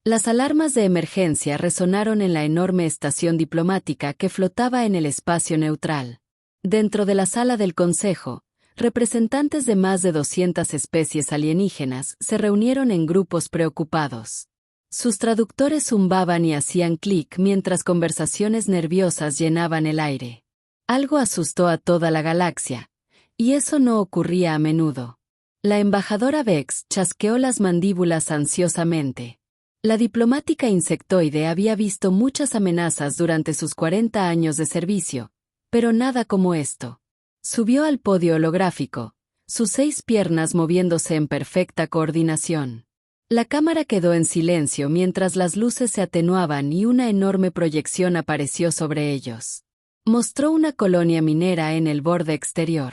Las alarmas de emergencia resonaron en la enorme estación diplomática que flotaba en el espacio neutral. Dentro de la sala del Consejo, representantes de más de 200 especies alienígenas se reunieron en grupos preocupados. Sus traductores zumbaban y hacían clic mientras conversaciones nerviosas llenaban el aire. Algo asustó a toda la galaxia, y eso no ocurría a menudo. La embajadora Vex chasqueó las mandíbulas ansiosamente. La diplomática insectoide había visto muchas amenazas durante sus 40 años de servicio, pero nada como esto. Subió al podio holográfico, sus 6 piernas moviéndose en perfecta coordinación. La cámara quedó en silencio mientras las luces se atenuaban y una enorme proyección apareció sobre ellos. Mostró una colonia minera en el borde exterior.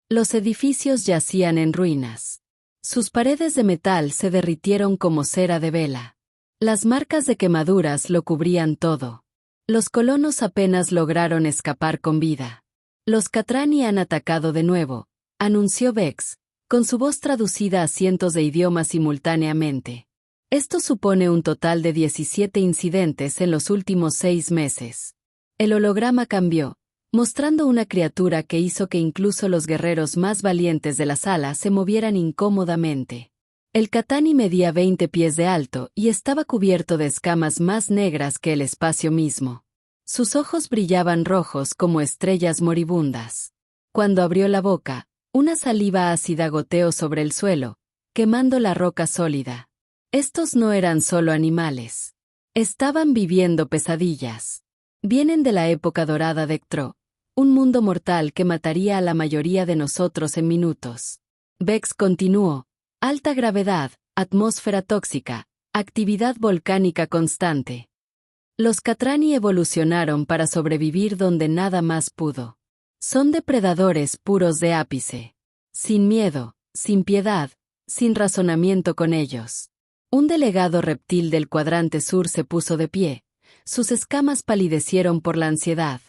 Los edificios yacían en ruinas. Sus paredes de metal se derritieron como cera de vela. Las marcas de quemaduras lo cubrían todo. Los colonos apenas lograron escapar con vida. Los Catrani han atacado de nuevo, anunció Vex, con su voz traducida a cientos de idiomas simultáneamente. Esto supone un total de 17 incidentes en los últimos 6 meses. El holograma cambió, mostrando una criatura que hizo que incluso los guerreros más valientes de la sala se movieran incómodamente. El Catani medía 20 pies de alto y estaba cubierto de escamas más negras que el espacio mismo. Sus ojos brillaban rojos como estrellas moribundas. Cuando abrió la boca, una saliva ácida goteó sobre el suelo, quemando la roca sólida. Estos no eran solo animales. Estaban viviendo pesadillas. Vienen de la época dorada de Ktro, un mundo mortal que mataría a la mayoría de nosotros en minutos. Vex continuó. Alta gravedad, atmósfera tóxica, actividad volcánica constante. Los Catrani evolucionaron para sobrevivir donde nada más pudo. Son depredadores puros de ápice. Sin miedo, sin piedad, sin razonamiento con ellos. Un delegado reptil del cuadrante sur se puso de pie. Sus escamas palidecieron por la ansiedad.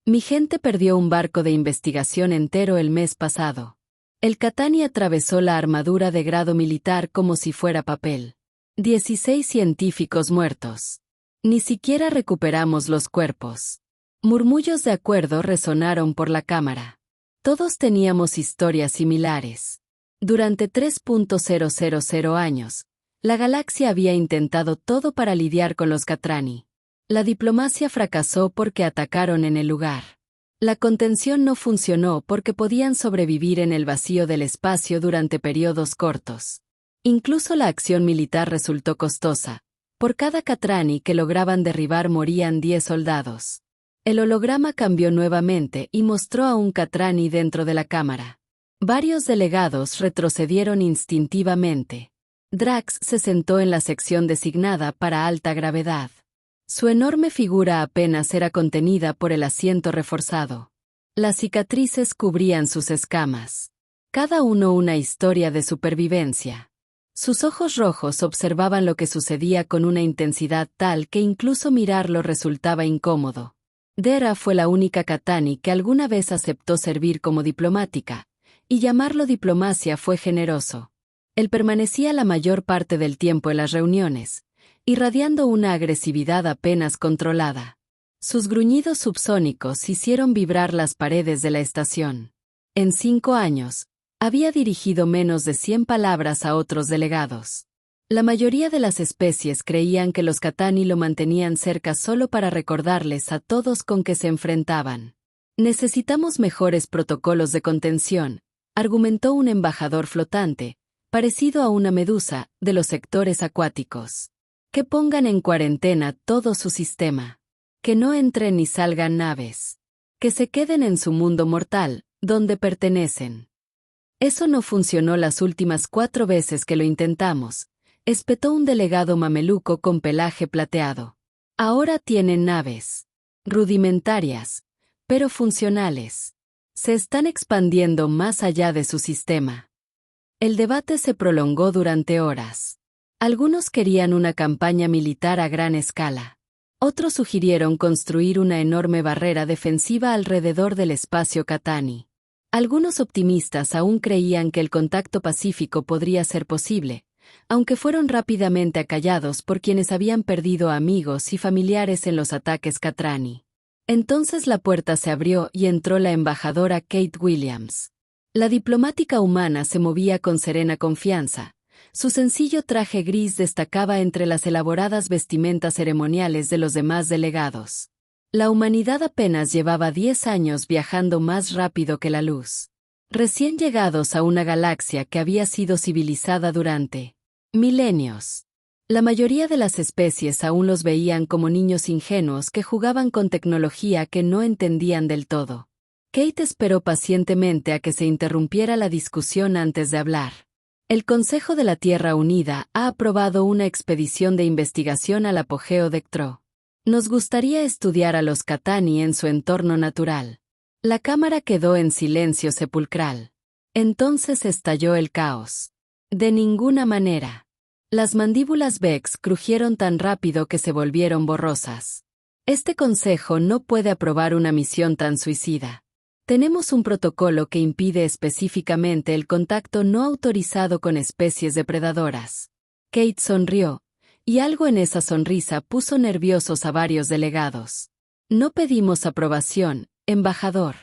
Mi gente perdió un barco de investigación entero el mes pasado. El Catani atravesó la armadura de grado militar como si fuera papel. 16 científicos muertos. Ni siquiera recuperamos los cuerpos. Murmullos de acuerdo resonaron por la cámara. Todos teníamos historias similares. Durante 3.000 años, la galaxia había intentado todo para lidiar con los Catrani. La diplomacia fracasó porque atacaron en el lugar. La contención no funcionó porque podían sobrevivir en el vacío del espacio durante periodos cortos. Incluso la acción militar resultó costosa. Por cada Catrani que lograban derribar morían 10 soldados. El holograma cambió nuevamente y mostró a un Catrani dentro de la cámara. Varios delegados retrocedieron instintivamente. Drax se sentó en la sección designada para alta gravedad. Su enorme figura apenas era contenida por el asiento reforzado. Las cicatrices cubrían sus escamas. Cada uno una historia de supervivencia. Sus ojos rojos observaban lo que sucedía con una intensidad tal que incluso mirarlo resultaba incómodo. Dera fue la única Catani que alguna vez aceptó servir como diplomática, y llamarlo diplomacia fue generoso. Él permanecía la mayor parte del tiempo en las reuniones, irradiando una agresividad apenas controlada. Sus gruñidos subsónicos hicieron vibrar las paredes de la estación. En 5 años, había dirigido menos de 100 palabras a otros delegados. La mayoría de las especies creían que los Catani lo mantenían cerca solo para recordarles a todos con que se enfrentaban. Necesitamos mejores protocolos de contención, argumentó un embajador flotante, parecido a una medusa, de los sectores acuáticos. Que pongan en cuarentena todo su sistema. Que no entren ni salgan naves. Que se queden en su mundo mortal, donde pertenecen. Eso no funcionó las últimas 4 veces que lo intentamos, espetó un delegado mameluco con pelaje plateado. Ahora tienen naves. Rudimentarias, pero funcionales. Se están expandiendo más allá de su sistema. El debate se prolongó durante horas. Algunos querían una campaña militar a gran escala. Otros sugirieron construir una enorme barrera defensiva alrededor del espacio Catani. Algunos optimistas aún creían que el contacto pacífico podría ser posible, aunque fueron rápidamente acallados por quienes habían perdido amigos y familiares en los ataques Catrani. Entonces la puerta se abrió y entró la embajadora Kate Williams. La diplomática humana se movía con serena confianza. Su sencillo traje gris destacaba entre las elaboradas vestimentas ceremoniales de los demás delegados. La humanidad apenas llevaba 10 años viajando más rápido que la luz. Recién llegados a una galaxia que había sido civilizada durante milenios. La mayoría de las especies aún los veían como niños ingenuos que jugaban con tecnología que no entendían del todo. Kate esperó pacientemente a que se interrumpiera la discusión antes de hablar. El Consejo de la Tierra Unida ha aprobado una expedición de investigación al apogeo de Ctro. Nos gustaría estudiar a los Cattani en su entorno natural. La cámara quedó en silencio sepulcral. Entonces estalló el caos. De ninguna manera. Las mandíbulas Vex crujieron tan rápido que se volvieron borrosas. Este consejo no puede aprobar una misión tan suicida. Tenemos un protocolo que impide específicamente el contacto no autorizado con especies depredadoras. Kate sonrió, y algo en esa sonrisa puso nerviosos a varios delegados. No pedimos aprobación, embajador.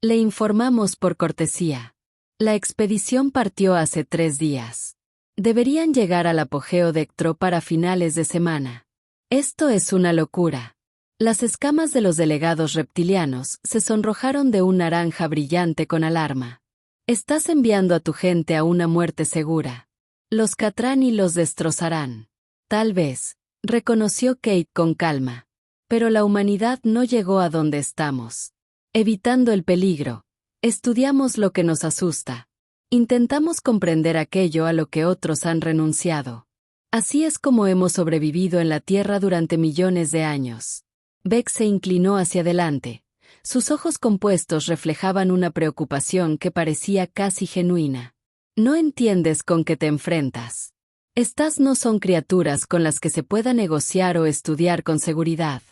Le informamos por cortesía. La expedición partió hace 3 días. Deberían llegar al apogeo de Ctro para finales de semana. Esto es una locura. Las escamas de los delegados reptilianos se sonrojaron de un naranja brillante con alarma. Estás enviando a tu gente a una muerte segura. Los Catrani los destrozarán. Tal vez, reconoció Kate con calma. Pero la humanidad no llegó a donde estamos. Evitando el peligro, estudiamos lo que nos asusta. Intentamos comprender aquello a lo que otros han renunciado. Así es como hemos sobrevivido en la Tierra durante millones de años. Vex se inclinó hacia adelante. Sus ojos compuestos reflejaban una preocupación que parecía casi genuina. No entiendes con qué te enfrentas. Estas no son criaturas con las que se pueda negociar o estudiar con seguridad.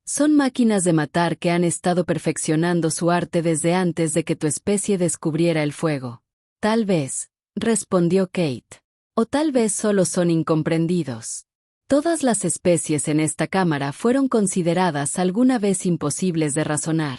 Son máquinas de matar que han estado perfeccionando su arte desde antes de que tu especie descubriera el fuego. Tal vez, respondió Kate. O tal vez solo son incomprendidos. Todas las especies en esta cámara fueron consideradas alguna vez imposibles de razonar.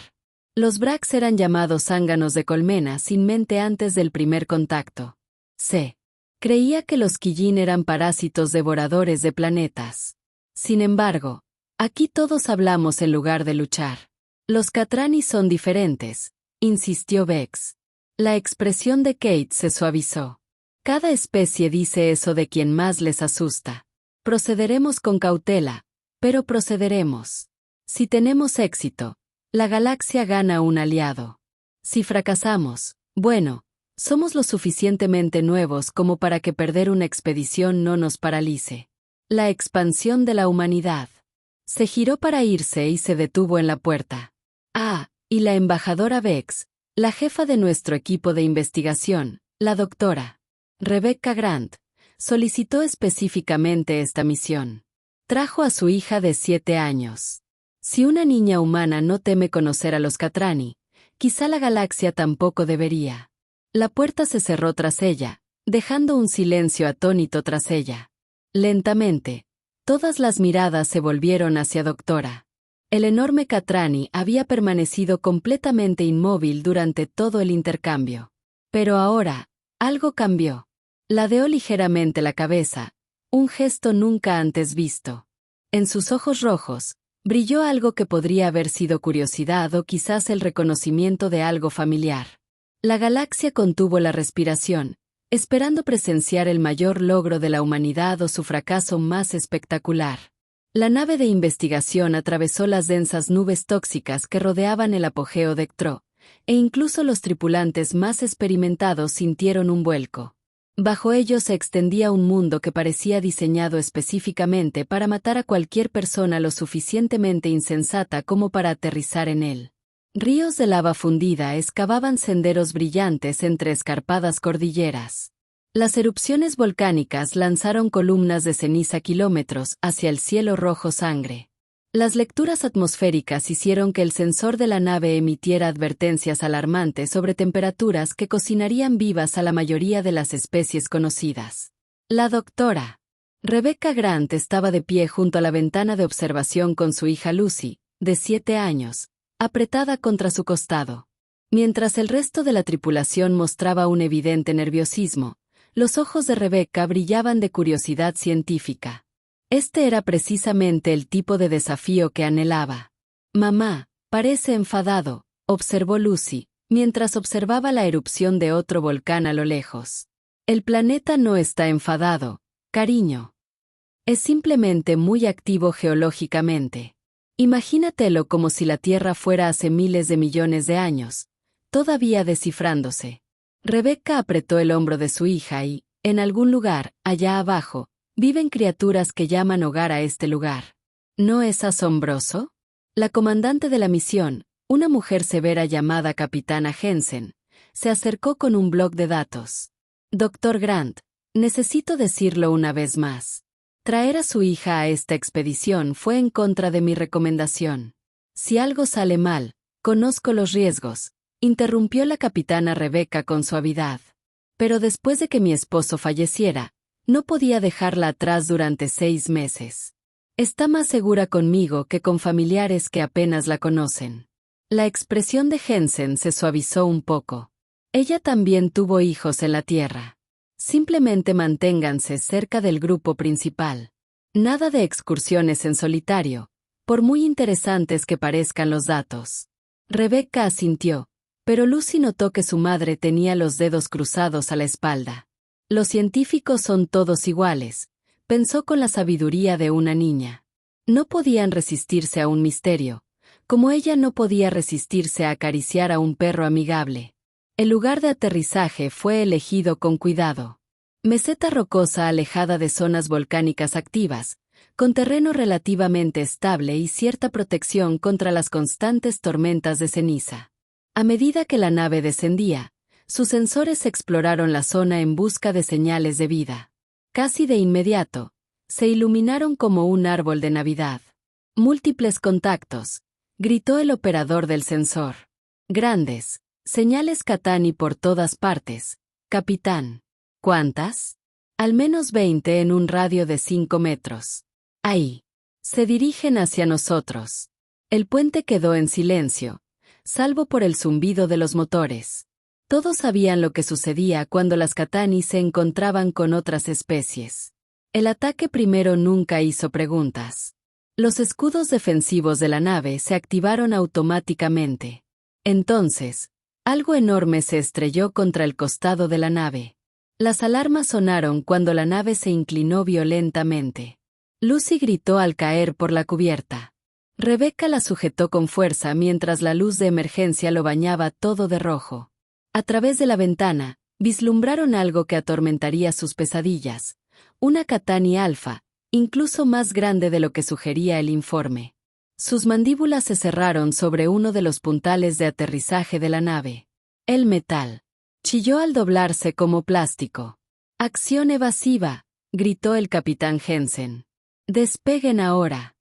Los Brax eran llamados zánganos de colmena sin mente antes del primer contacto. C. Creía que los Quillín eran parásitos devoradores de planetas. Sin embargo, aquí todos hablamos en lugar de luchar. Los Catrani son diferentes, insistió Vex. La expresión de Kate se suavizó. Cada especie dice eso de quien más les asusta. Procederemos con cautela, pero procederemos. Si tenemos éxito, la galaxia gana un aliado. Si fracasamos, bueno, somos lo suficientemente nuevos como para que perder una expedición no nos paralice. La expansión de la humanidad. Se giró para irse y se detuvo en la puerta. Y la embajadora Vex, la jefa de nuestro equipo de investigación, la doctora Rebecca Grant, solicitó específicamente esta misión. Trajo a su hija de 7 años. Si una niña humana no teme conocer a los Catrani, quizá la galaxia tampoco debería. La puerta se cerró tras ella, dejando un silencio atónito tras ella. Lentamente, todas las miradas se volvieron hacia doctora. El enorme Catrani había permanecido completamente inmóvil durante todo el intercambio. Pero ahora, algo cambió. Ladeó ligeramente la cabeza, un gesto nunca antes visto. En sus ojos rojos, brilló algo que podría haber sido curiosidad o quizás el reconocimiento de algo familiar. La galaxia contuvo la respiración, esperando presenciar el mayor logro de la humanidad o su fracaso más espectacular. La nave de investigación atravesó las densas nubes tóxicas que rodeaban el apogeo de Ctro, e incluso los tripulantes más experimentados sintieron un vuelco. Bajo ellos se extendía un mundo que parecía diseñado específicamente para matar a cualquier persona lo suficientemente insensata como para aterrizar en él. Ríos de lava fundida excavaban senderos brillantes entre escarpadas cordilleras. Las erupciones volcánicas lanzaron columnas de ceniza kilómetros hacia el cielo rojo sangre. Las lecturas atmosféricas hicieron que el sensor de la nave emitiera advertencias alarmantes sobre temperaturas que cocinarían vivas a la mayoría de las especies conocidas. La doctora Rebecca Grant estaba de pie junto a la ventana de observación con su hija Lucy, de 7 años, apretada contra su costado. Mientras el resto de la tripulación mostraba un evidente nerviosismo, los ojos de Rebecca brillaban de curiosidad científica. Este era precisamente el tipo de desafío que anhelaba. «Mamá, parece enfadado», observó Lucy, mientras observaba la erupción de otro volcán a lo lejos. «El planeta no está enfadado, cariño. Es simplemente muy activo geológicamente. Imagínatelo como si la Tierra fuera hace miles de millones de años, todavía descifrándose». Rebecca apretó el hombro de su hija y, en algún lugar, allá abajo, viven criaturas que llaman hogar a este lugar. ¿No es asombroso? La comandante de la misión, una mujer severa llamada Capitana Jensen, se acercó con un bloc de datos. «Dr. Grant, necesito decirlo una vez más. Traer a su hija a esta expedición fue en contra de mi recomendación. Si algo sale mal, conozco los riesgos», interrumpió la capitana Rebecca con suavidad. «Pero después de que mi esposo falleciera, no podía dejarla atrás durante 6 meses. Está más segura conmigo que con familiares que apenas la conocen». La expresión de Jensen se suavizó un poco. Ella también tuvo hijos en la Tierra. Simplemente manténganse cerca del grupo principal. Nada de excursiones en solitario, por muy interesantes que parezcan los datos. Rebecca asintió, pero Lucy notó que su madre tenía los dedos cruzados a la espalda. «Los científicos son todos iguales», pensó con la sabiduría de una niña. No podían resistirse a un misterio, como ella no podía resistirse a acariciar a un perro amigable. El lugar de aterrizaje fue elegido con cuidado. Meseta rocosa alejada de zonas volcánicas activas, con terreno relativamente estable y cierta protección contra las constantes tormentas de ceniza. A medida que la nave descendía, sus sensores exploraron la zona en busca de señales de vida. Casi de inmediato, se iluminaron como un árbol de Navidad. «Múltiples contactos», gritó el operador del sensor. «Grandes señales Catani por todas partes, capitán». «¿Cuántas?» «Al menos 20 en un radio de 5 metros. Ahí. Se dirigen hacia nosotros». El puente quedó en silencio, salvo por el zumbido de los motores. Todos sabían lo que sucedía cuando las Catani se encontraban con otras especies. El ataque primero nunca hizo preguntas. Los escudos defensivos de la nave se activaron automáticamente. Entonces, algo enorme se estrelló contra el costado de la nave. Las alarmas sonaron cuando la nave se inclinó violentamente. Lucy gritó al caer por la cubierta. Rebecca la sujetó con fuerza mientras la luz de emergencia lo bañaba todo de rojo. A través de la ventana, vislumbraron algo que atormentaría sus pesadillas. Una Catani alfa, incluso más grande de lo que sugería el informe. Sus mandíbulas se cerraron sobre uno de los puntales de aterrizaje de la nave. El metal chilló al doblarse como plástico. «Acción evasiva», gritó el capitán Jensen. «Despeguen ahora».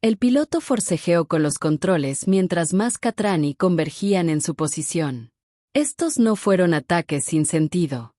El piloto forcejeó con los controles mientras más Catrani convergían en su posición. Estos no fueron ataques sin sentido.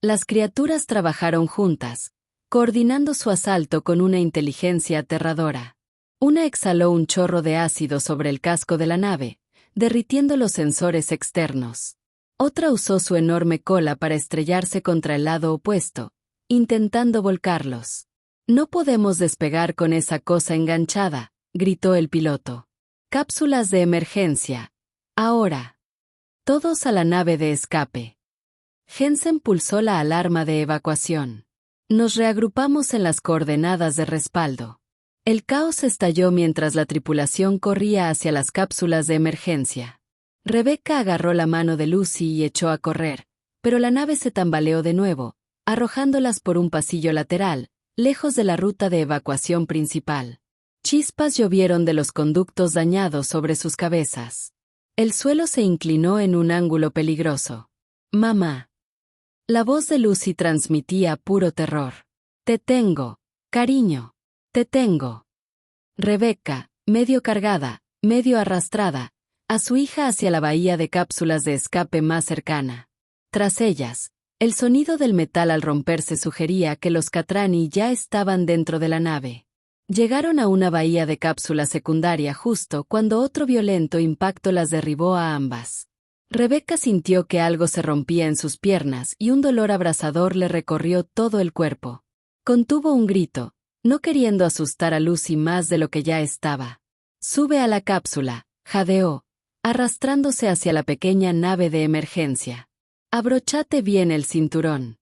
Las criaturas trabajaron juntas, coordinando su asalto con una inteligencia aterradora. Una exhaló un chorro de ácido sobre el casco de la nave, derritiendo los sensores externos. Otra usó su enorme cola para estrellarse contra el lado opuesto, intentando volcarlos. «No podemos despegar con esa cosa enganchada», gritó el piloto. «Cápsulas de emergencia. Ahora. Todos a la nave de escape». Jensen pulsó la alarma de evacuación. «Nos reagrupamos en las coordenadas de respaldo». El caos estalló mientras la tripulación corría hacia las cápsulas de emergencia. Rebecca agarró la mano de Lucy y echó a correr, pero la nave se tambaleó de nuevo, arrojándolas por un pasillo lateral, lejos de la ruta de evacuación principal. Chispas llovieron de los conductos dañados sobre sus cabezas. El suelo se inclinó en un ángulo peligroso. «Mamá». La voz de Lucy transmitía puro terror. «Te tengo, cariño. Te tengo». Rebecca, medio cargada, medio arrastrada, a su hija hacia la bahía de cápsulas de escape más cercana. Tras ellas, El sonido del metal al romperse sugería que los Catrani ya estaban dentro de la nave. Llegaron a una bahía de cápsula secundaria justo cuando otro violento impacto las derribó a ambas. Rebecca sintió que algo se rompía en sus piernas y un dolor abrasador le recorrió todo el cuerpo. Contuvo un grito, no queriendo asustar a Lucy más de lo que ya estaba. «Sube a la cápsula», jadeó, arrastrándose hacia la pequeña nave de emergencia. «Abróchate bien el cinturón».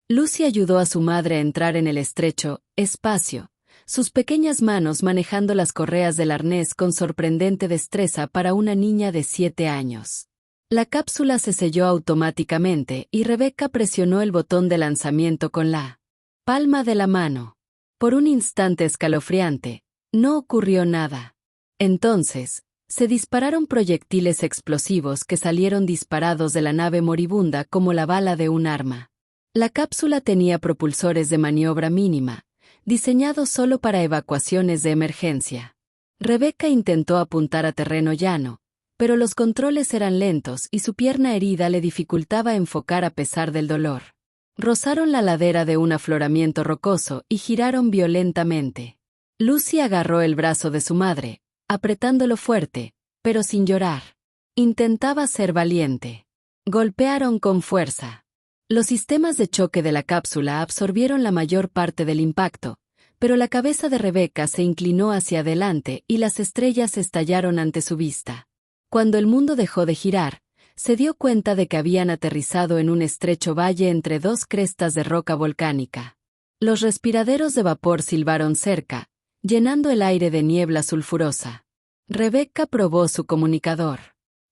Lucy ayudó a su madre a entrar en el estrecho espacio, sus pequeñas manos manejando las correas del arnés con sorprendente destreza para una niña de 7 años. La cápsula se selló automáticamente y Rebecca presionó el botón de lanzamiento con la palma de la mano. Por un instante escalofriante, no ocurrió nada. Entonces, se dispararon proyectiles explosivos que salieron disparados de la nave moribunda como la bala de un arma. La cápsula tenía propulsores de maniobra mínima, diseñados solo para evacuaciones de emergencia. Rebecca intentó apuntar a terreno llano, pero los controles eran lentos y su pierna herida le dificultaba enfocar a pesar del dolor. Rozaron la ladera de un afloramiento rocoso y giraron violentamente. Lucy agarró el brazo de su madre, apretándolo fuerte, pero sin llorar. Intentaba ser valiente. Golpearon con fuerza. Los sistemas de choque de la cápsula absorbieron la mayor parte del impacto, pero la cabeza de Rebecca se inclinó hacia adelante y las estrellas estallaron ante su vista. Cuando el mundo dejó de girar, se dio cuenta de que habían aterrizado en un estrecho valle entre dos crestas de roca volcánica. Los respiraderos de vapor silbaron cerca, llenando el aire de niebla sulfurosa. Rebecca probó su comunicador.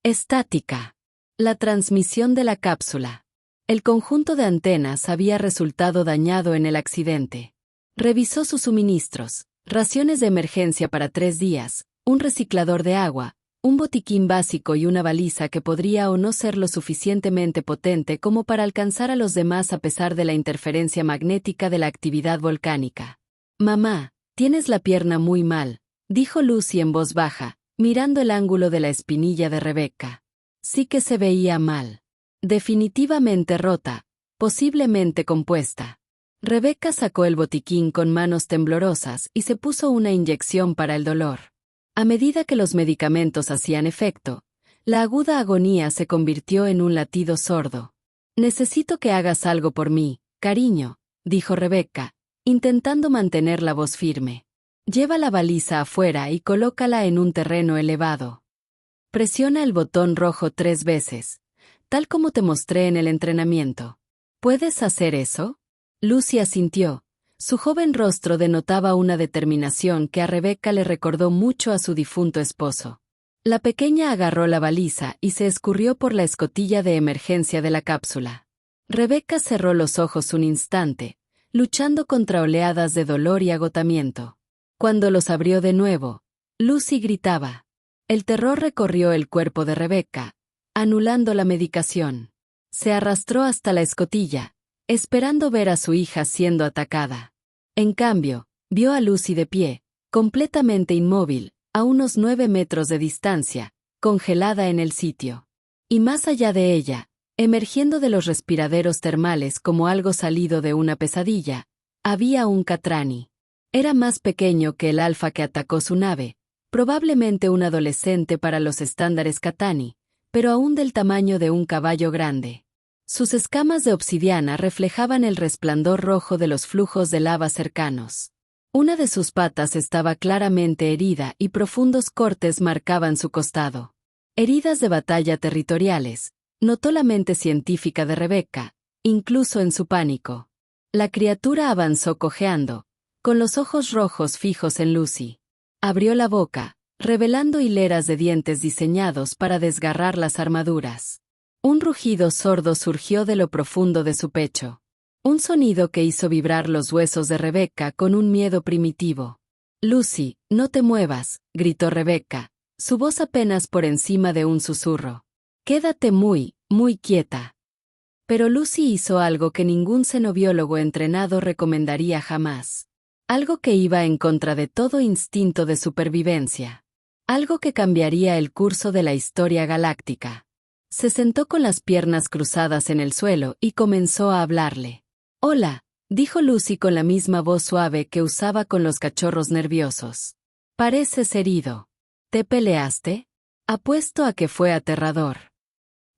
Estática. La transmisión de la cápsula. El conjunto de antenas había resultado dañado en el accidente. Revisó sus suministros, raciones de emergencia para 3 días, un reciclador de agua, un botiquín básico y una baliza que podría o no ser lo suficientemente potente como para alcanzar a los demás a pesar de la interferencia magnética de la actividad volcánica. «Mamá, tienes la pierna muy mal», dijo Lucy en voz baja, mirando el ángulo de la espinilla de Rebecca. Sí que se veía mal. Definitivamente rota, posiblemente compuesta. Rebecca sacó el botiquín con manos temblorosas y se puso una inyección para el dolor. A medida que los medicamentos hacían efecto, la aguda agonía se convirtió en un latido sordo. «Necesito que hagas algo por mí, cariño», dijo Rebecca, intentando mantener la voz firme. «Lleva la baliza afuera y colócala en un terreno elevado. Presiona el botón rojo 3 veces, tal como te mostré en el entrenamiento. ¿Puedes hacer eso?» Lucy asintió. Su joven rostro denotaba una determinación que a Rebecca le recordó mucho a su difunto esposo. La pequeña agarró la baliza y se escurrió por la escotilla de emergencia de la cápsula. Rebecca cerró los ojos un instante, luchando contra oleadas de dolor y agotamiento. Cuando los abrió de nuevo, Lucy gritaba. El terror recorrió el cuerpo de Rebecca, anulando la medicación. Se arrastró hasta la escotilla, esperando ver a su hija siendo atacada. En cambio, vio a Lucy de pie, completamente inmóvil, a unos 9 metros de distancia, congelada en el sitio. Y más allá de ella, emergiendo de los respiraderos termales como algo salido de una pesadilla, había un Catrani. Era más pequeño que el alfa que atacó su nave, probablemente un adolescente para los estándares Catani, pero aún del tamaño de un caballo grande. Sus escamas de obsidiana reflejaban el resplandor rojo de los flujos de lava cercanos. Una de sus patas estaba claramente herida y profundos cortes marcaban su costado. Heridas de batalla territoriales, notó la mente científica de Rebecca, incluso en su pánico. La criatura avanzó cojeando, con los ojos rojos fijos en Lucy. Abrió la boca, revelando hileras de dientes diseñados para desgarrar las armaduras. Un rugido sordo surgió de lo profundo de su pecho. Un sonido que hizo vibrar los huesos de Rebecca con un miedo primitivo. «Lucy, no te muevas», gritó Rebecca, su voz apenas por encima de un susurro. «Quédate muy, muy quieta». Pero Lucy hizo algo que ningún xenobiólogo entrenado recomendaría jamás. Algo que iba en contra de todo instinto de supervivencia. Algo que cambiaría el curso de la historia galáctica. Se sentó con las piernas cruzadas en el suelo y comenzó a hablarle. «Hola», dijo Lucy con la misma voz suave que usaba con los cachorros nerviosos. «Pareces herido. ¿Te peleaste?» Apuesto a que fue aterrador.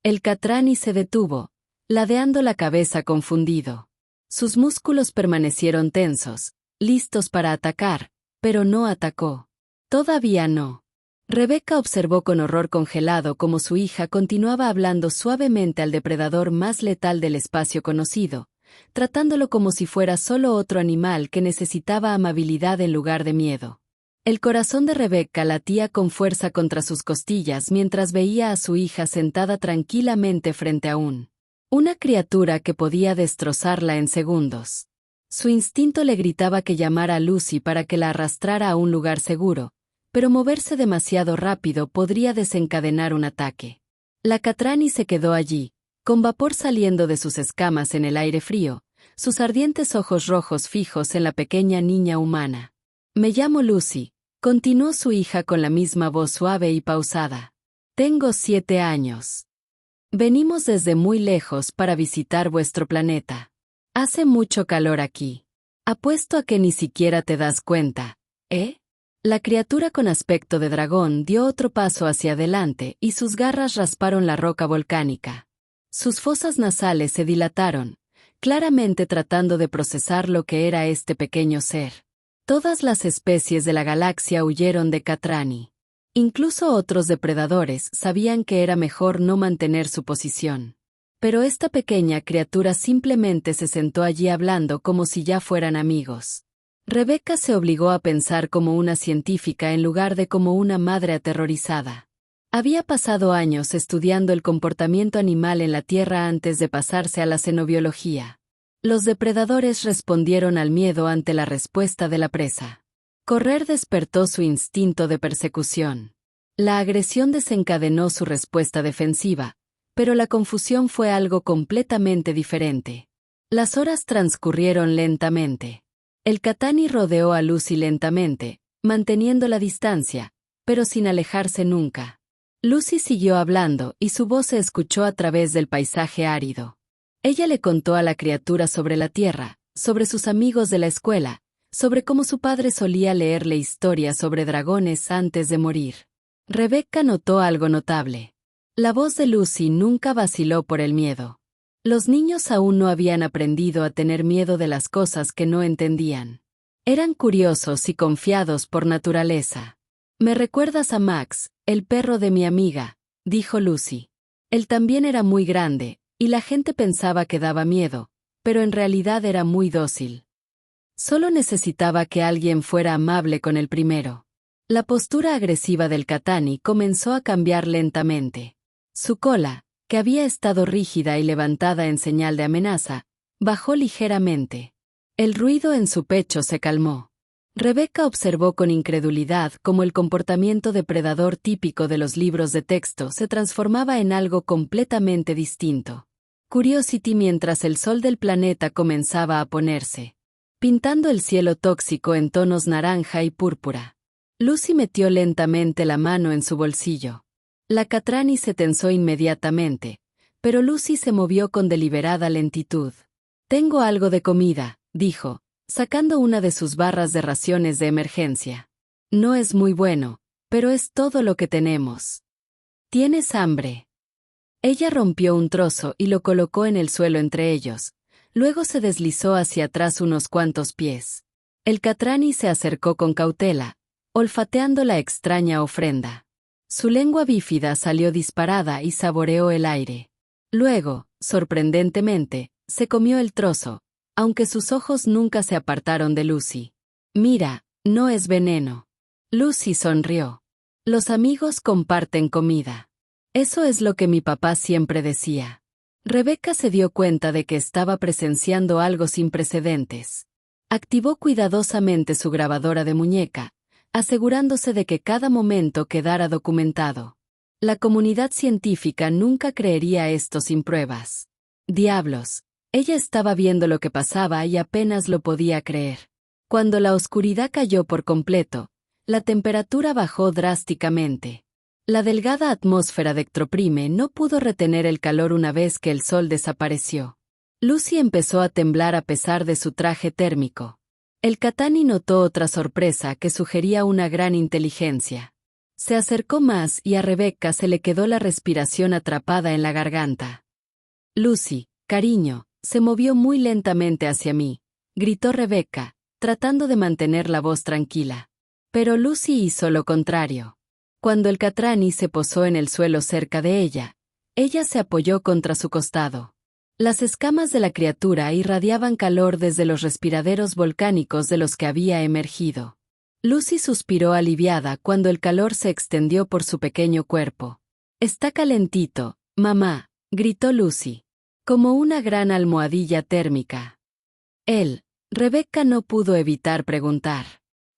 El Catrani se detuvo, ladeando la cabeza confundido. Sus músculos permanecieron tensos, listos para atacar, pero no atacó. Todavía no. Rebecca observó con horror congelado cómo su hija continuaba hablando suavemente al depredador más letal del espacio conocido, tratándolo como si fuera solo otro animal que necesitaba amabilidad en lugar de miedo. El corazón de Rebecca latía con fuerza contra sus costillas mientras veía a su hija sentada tranquilamente frente a una criatura que podía destrozarla en segundos. Su instinto le gritaba que llamara a Lucy para que la arrastrara a un lugar seguro, pero moverse demasiado rápido podría desencadenar un ataque. La Catrani se quedó allí, con vapor saliendo de sus escamas en el aire frío, sus ardientes ojos rojos fijos en la pequeña niña humana. «Me llamo Lucy», continuó su hija con la misma voz suave y pausada. «Tengo 7 años. Venimos desde muy lejos para visitar vuestro planeta. Hace mucho calor aquí. Apuesto a que ni siquiera te das cuenta, ¿eh?» La criatura con aspecto de dragón dio otro paso hacia adelante y sus garras rasparon la roca volcánica. Sus fosas nasales se dilataron, claramente tratando de procesar lo que era este pequeño ser. Todas las especies de la galaxia huyeron de Catrani. Incluso otros depredadores sabían que era mejor no mantener su posición. Pero esta pequeña criatura simplemente se sentó allí hablando como si ya fueran amigos. Rebecca se obligó a pensar como una científica en lugar de como una madre aterrorizada. Había pasado años estudiando el comportamiento animal en la Tierra antes de pasarse a la xenobiología. Los depredadores respondieron al miedo ante la respuesta de la presa. Correr despertó su instinto de persecución. La agresión desencadenó su respuesta defensiva, pero la confusión fue algo completamente diferente. Las horas transcurrieron lentamente. El Catrani rodeó a Lucy lentamente, manteniendo la distancia, pero sin alejarse nunca. Lucy siguió hablando y su voz se escuchó a través del paisaje árido. Ella le contó a la criatura sobre la Tierra, sobre sus amigos de la escuela, sobre cómo su padre solía leerle historias sobre dragones antes de morir. Rebecca notó algo notable. La voz de Lucy nunca vaciló por el miedo. Los niños aún no habían aprendido a tener miedo de las cosas que no entendían. Eran curiosos y confiados por naturaleza. «Me recuerdas a Max, el perro de mi amiga», dijo Lucy. Él también era muy grande, y la gente pensaba que daba miedo, pero en realidad era muy dócil. Solo necesitaba que alguien fuera amable con el primero. La postura agresiva del Catrani comenzó a cambiar lentamente. Su cola, que había estado rígida y levantada en señal de amenaza, bajó ligeramente. El ruido en su pecho se calmó. Rebecca observó con incredulidad cómo el comportamiento depredador típico de los libros de texto se transformaba en algo completamente distinto. Curiosity mientras el sol del planeta comenzaba a ponerse, pintando el cielo tóxico en tonos naranja y púrpura. Lucy metió lentamente la mano en su bolsillo. La Catrani se tensó inmediatamente, pero Lucy se movió con deliberada lentitud. «Tengo algo de comida», dijo, sacando una de sus barras de raciones de emergencia. «No es muy bueno, pero es todo lo que tenemos. ¿Tienes hambre?» Ella rompió un trozo y lo colocó en el suelo entre ellos. Luego se deslizó hacia atrás unos cuantos pies. El Catrani se acercó con cautela, olfateando la extraña ofrenda. Su lengua bífida salió disparada y saboreó el aire. Luego, sorprendentemente, se comió el trozo, aunque sus ojos nunca se apartaron de Lucy. «Mira, no es veneno». Lucy sonrió. «Los amigos comparten comida. Eso es lo que mi papá siempre decía». Rebecca se dio cuenta de que estaba presenciando algo sin precedentes. Activó cuidadosamente su grabadora de muñeca, asegurándose de que cada momento quedara documentado. La comunidad científica nunca creería esto sin pruebas. Diablos, ella estaba viendo lo que pasaba y apenas lo podía creer. Cuando la oscuridad cayó por completo, la temperatura bajó drásticamente. La delgada atmósfera de ectoprime no pudo retener el calor una vez que el sol desapareció. Lucy empezó a temblar a pesar de su traje térmico. El Cattani notó otra sorpresa que sugería una gran inteligencia. Se acercó más y a Rebecca se le quedó la respiración atrapada en la garganta. Lucy, cariño, se movió muy lentamente hacia mí, gritó Rebecca, tratando de mantener la voz tranquila. Pero Lucy hizo lo contrario. Cuando el Catrani se posó en el suelo cerca de ella se apoyó contra su costado. Las escamas de la criatura irradiaban calor desde los respiraderos volcánicos de los que había emergido. Lucy suspiró aliviada cuando el calor se extendió por su pequeño cuerpo. «Está calentito, mamá», gritó Lucy, como una gran almohadilla térmica. Rebecca no pudo evitar preguntar.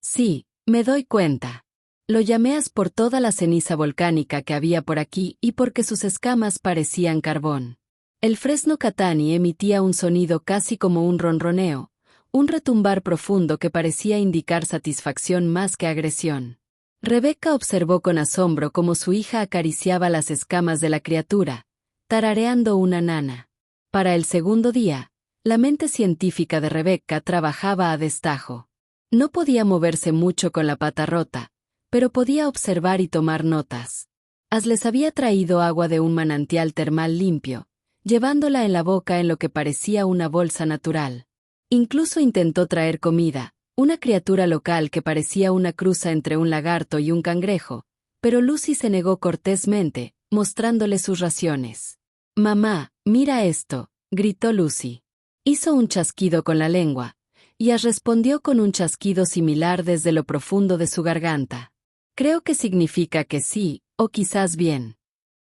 «Sí, me doy cuenta. Lo llameas por toda la ceniza volcánica que había por aquí y porque sus escamas parecían carbón». El fresno Cattani emitía un sonido casi como un ronroneo, un retumbar profundo que parecía indicar satisfacción más que agresión. Rebecca observó con asombro cómo su hija acariciaba las escamas de la criatura, tarareando una nana. Para el segundo día, la mente científica de Rebecca trabajaba a destajo. No podía moverse mucho con la pata rota, pero podía observar y tomar notas. Les había traído agua de un manantial termal limpio, llevándola en la boca en lo que parecía una bolsa natural. Incluso intentó traer comida, una criatura local que parecía una cruza entre un lagarto y un cangrejo, pero Lucy se negó cortésmente, mostrándole sus raciones. «Mamá, mira esto», gritó Lucy. Hizo un chasquido con la lengua, y respondió con un chasquido similar desde lo profundo de su garganta. «Creo que significa que sí, o quizás bien».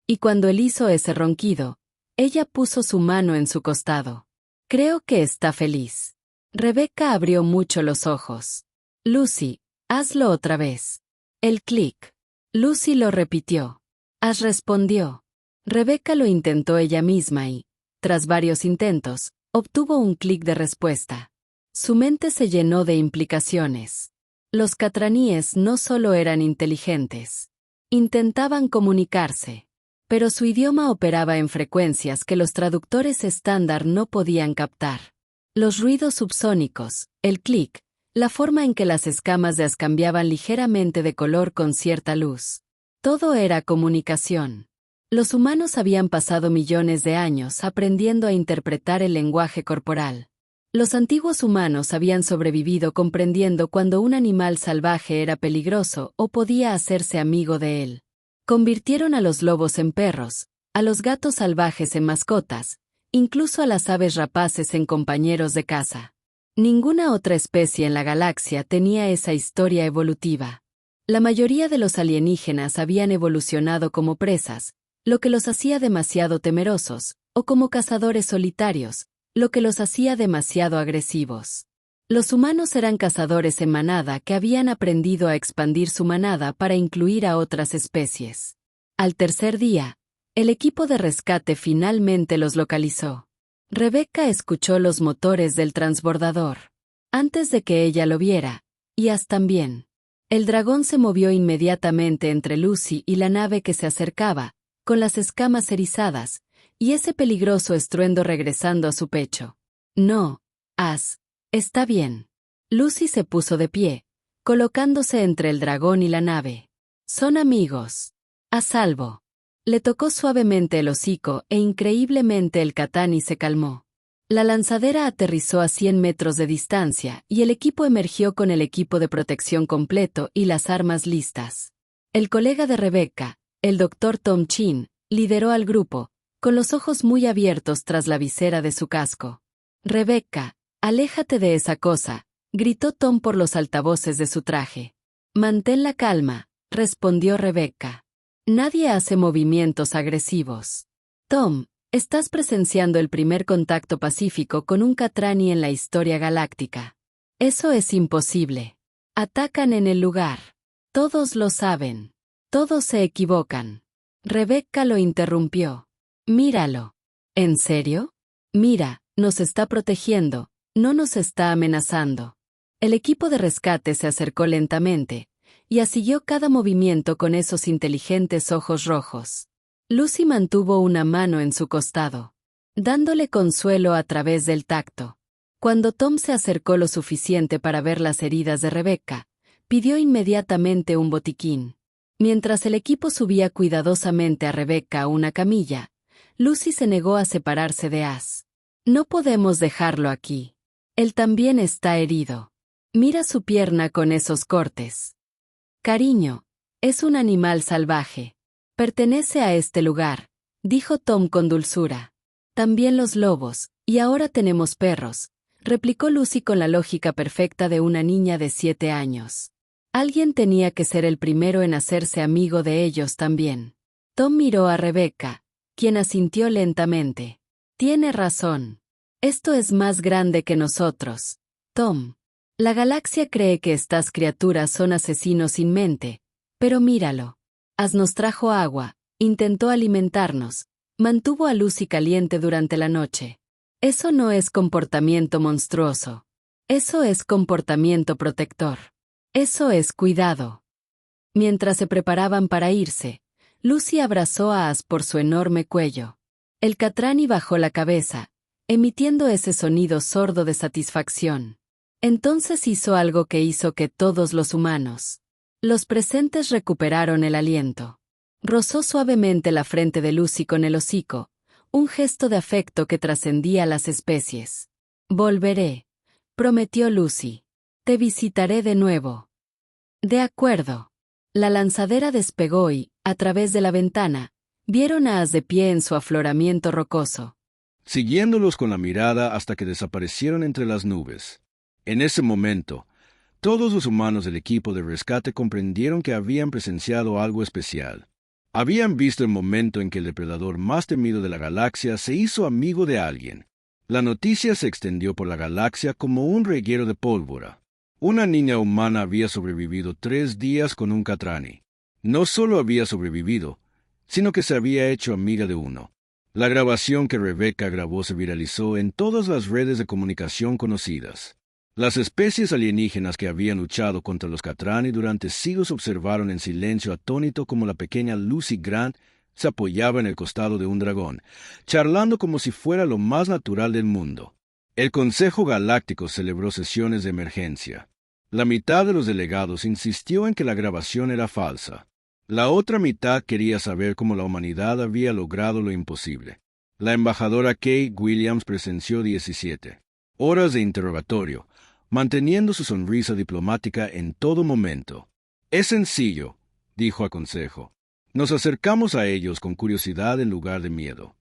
Y cuando él hizo ese ronquido, ella puso su mano en su costado. «Creo que está feliz». Rebecca abrió mucho los ojos. «Lucy, hazlo otra vez». El clic. Lucy lo repitió. Respondió. Rebecca lo intentó ella misma y, tras varios intentos, obtuvo un clic de respuesta. Su mente se llenó de implicaciones. Los catraníes no solo eran inteligentes. Intentaban comunicarse. Pero su idioma operaba en frecuencias que los traductores estándar no podían captar. Los ruidos subsónicos, el clic, la forma en que las escamas de as cambiaban ligeramente de color con cierta luz. Todo era comunicación. Los humanos habían pasado millones de años aprendiendo a interpretar el lenguaje corporal. Los antiguos humanos habían sobrevivido comprendiendo cuando un animal salvaje era peligroso o podía hacerse amigo de él. Convirtieron a los lobos en perros, a los gatos salvajes en mascotas, incluso a las aves rapaces en compañeros de caza. Ninguna otra especie en la galaxia tenía esa historia evolutiva. La mayoría de los alienígenas habían evolucionado como presas, lo que los hacía demasiado temerosos, o como cazadores solitarios, lo que los hacía demasiado agresivos. Los humanos eran cazadores en manada que habían aprendido a expandir su manada para incluir a otras especies. Al tercer día, el equipo de rescate finalmente los localizó. Rebecca escuchó los motores del transbordador. Antes de que ella lo viera, también. El dragón se movió inmediatamente entre Lucy y la nave que se acercaba, con las escamas erizadas, y ese peligroso estruendo regresando a su pecho. «No, está bien». Lucy se puso de pie, colocándose entre el dragón y la nave. «Son amigos. A salvo». Le tocó suavemente el hocico e increíblemente el Cattani se calmó. La lanzadera aterrizó a 100 metros de distancia y el equipo emergió con el equipo de protección completo y las armas listas. El colega de Rebecca, el Dr. Tom Chin, lideró al grupo, con los ojos muy abiertos tras la visera de su casco. «Rebecca, aléjate de esa cosa», gritó Tom por los altavoces de su traje. «Mantén la calma», respondió Rebecca. «Nadie hace movimientos agresivos». «Tom, estás presenciando el primer contacto pacífico con un Catrani en la historia galáctica. Eso es imposible. Atacan en el lugar. Todos lo saben. Todos se equivocan». Rebecca lo interrumpió. «Míralo». «¿En serio? Mira, nos está protegiendo, no nos está amenazando». El equipo de rescate se acercó lentamente, y asiguió cada movimiento con esos inteligentes ojos rojos. Lucy mantuvo una mano en su costado, dándole consuelo a través del tacto. Cuando Tom se acercó lo suficiente para ver las heridas de Rebecca, pidió inmediatamente un botiquín. Mientras el equipo subía cuidadosamente a Rebecca a una camilla, Lucy se negó a separarse de As. No podemos dejarlo aquí. Él también está herido. Mira su pierna con esos cortes. Cariño, es un animal salvaje. Pertenece a este lugar, dijo Tom con dulzura. También los lobos, y ahora tenemos perros, replicó Lucy con la lógica perfecta de una niña de 7 años. Alguien tenía que ser el primero en hacerse amigo de ellos también. Tom miró a Rebecca, quien asintió lentamente. Tiene razón. Esto es más grande que nosotros, Tom. La galaxia cree que estas criaturas son asesinos sin mente, pero míralo. As nos trajo agua, intentó alimentarnos, mantuvo a Lucy caliente durante la noche. Eso no es comportamiento monstruoso. Eso es comportamiento protector. Eso es cuidado. Mientras se preparaban para irse, Lucy abrazó a As por su enorme cuello. El Catrani bajó la cabeza, emitiendo ese sonido sordo de satisfacción. Entonces hizo algo que hizo que todos los humanos, los presentes, recuperaron el aliento. Rozó suavemente la frente de Lucy con el hocico, un gesto de afecto que trascendía las especies. Volveré, prometió Lucy. Te visitaré de nuevo. De acuerdo. La lanzadera despegó y, a través de la ventana, vieron a As de pie en su afloramiento rocoso, siguiéndolos con la mirada hasta que desaparecieron entre las nubes. En ese momento, todos los humanos del equipo de rescate comprendieron que habían presenciado algo especial. Habían visto el momento en que el depredador más temido de la galaxia se hizo amigo de alguien. La noticia se extendió por la galaxia como un reguero de pólvora. Una niña humana había sobrevivido 3 días con un Catrani. No solo había sobrevivido, sino que se había hecho amiga de uno. La grabación que Rebecca grabó se viralizó en todas las redes de comunicación conocidas. Las especies alienígenas que habían luchado contra los Catrani durante siglos observaron en silencio atónito como la pequeña Lucy Grant se apoyaba en el costado de un dragón, charlando como si fuera lo más natural del mundo. El Consejo Galáctico celebró sesiones de emergencia. La mitad de los delegados insistió en que la grabación era falsa. La otra mitad quería saber cómo la humanidad había logrado lo imposible. La embajadora Kate Williams presenció 17 horas de interrogatorio, manteniendo su sonrisa diplomática en todo momento. Es sencillo, dijo a Consejo. Nos acercamos a ellos con curiosidad en lugar de miedo.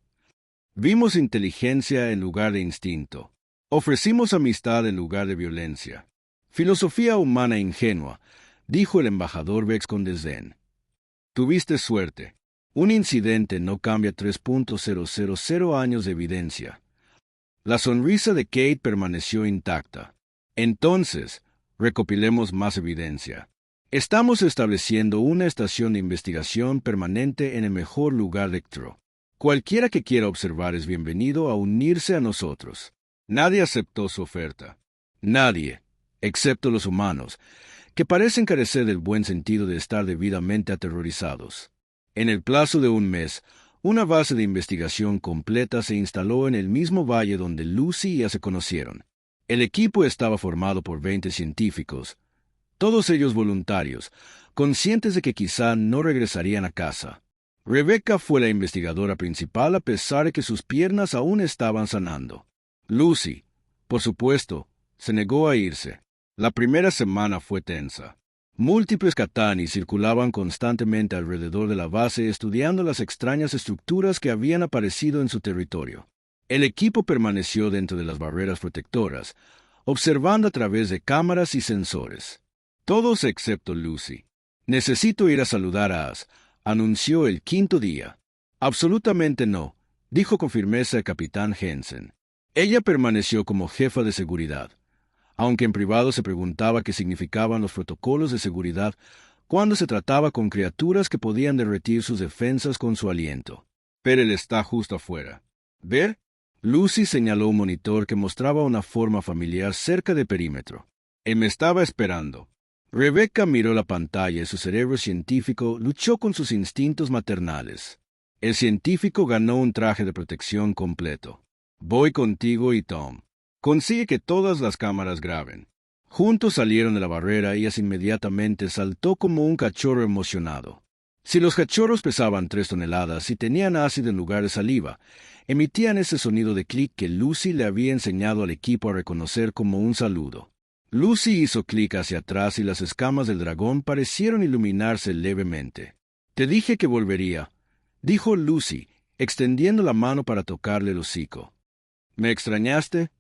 Vimos inteligencia en lugar de instinto. Ofrecimos amistad en lugar de violencia. Filosofía humana ingenua, dijo el embajador Vex con desdén. Tuviste suerte. Un incidente no cambia 3.000 años de evidencia. La sonrisa de Kate permaneció intacta. Entonces, recopilemos más evidencia. Estamos estableciendo una estación de investigación permanente en el mejor lugar de Ktro. Cualquiera que quiera observar es bienvenido a unirse a nosotros. Nadie aceptó su oferta. Nadie, excepto los humanos, que parecen carecer del buen sentido de estar debidamente aterrorizados. En el plazo de un mes, una base de investigación completa se instaló en el mismo valle donde Lucy y ella se conocieron. El equipo estaba formado por 20 científicos, todos ellos voluntarios, conscientes de que quizá no regresarían a casa. Rebecca fue la investigadora principal a pesar de que sus piernas aún estaban sanando. Lucy, por supuesto, se negó a irse. La primera semana fue tensa. Múltiples Catrani circulaban constantemente alrededor de la base estudiando las extrañas estructuras que habían aparecido en su territorio. El equipo permaneció dentro de las barreras protectoras, observando a través de cámaras y sensores. Todos excepto Lucy. Necesito ir a saludar a As, anunció el 5.º día. Absolutamente no, dijo con firmeza el capitán Jensen. Ella permaneció como jefa de seguridad, aunque en privado se preguntaba qué significaban los protocolos de seguridad cuando se trataba con criaturas que podían derretir sus defensas con su aliento. Pero él está justo afuera. ¿Ver? Lucy señaló un monitor que mostraba una forma familiar cerca del perímetro. Él me estaba esperando. Rebecca miró la pantalla y su cerebro científico luchó con sus instintos maternales. El científico ganó un traje de protección completo. Voy contigo y Tom. Consigue que todas las cámaras graben. Juntos salieron de la barrera y ella inmediatamente saltó como un cachorro emocionado. Si los cachorros pesaban 3 toneladas y tenían ácido en lugar de saliva, emitían ese sonido de clic que Lucy le había enseñado al equipo a reconocer como un saludo. Lucy hizo clic hacia atrás y las escamas del dragón parecieron iluminarse levemente. «Te dije que volvería», dijo Lucy, extendiendo la mano para tocarle el hocico. «¿Me extrañaste?»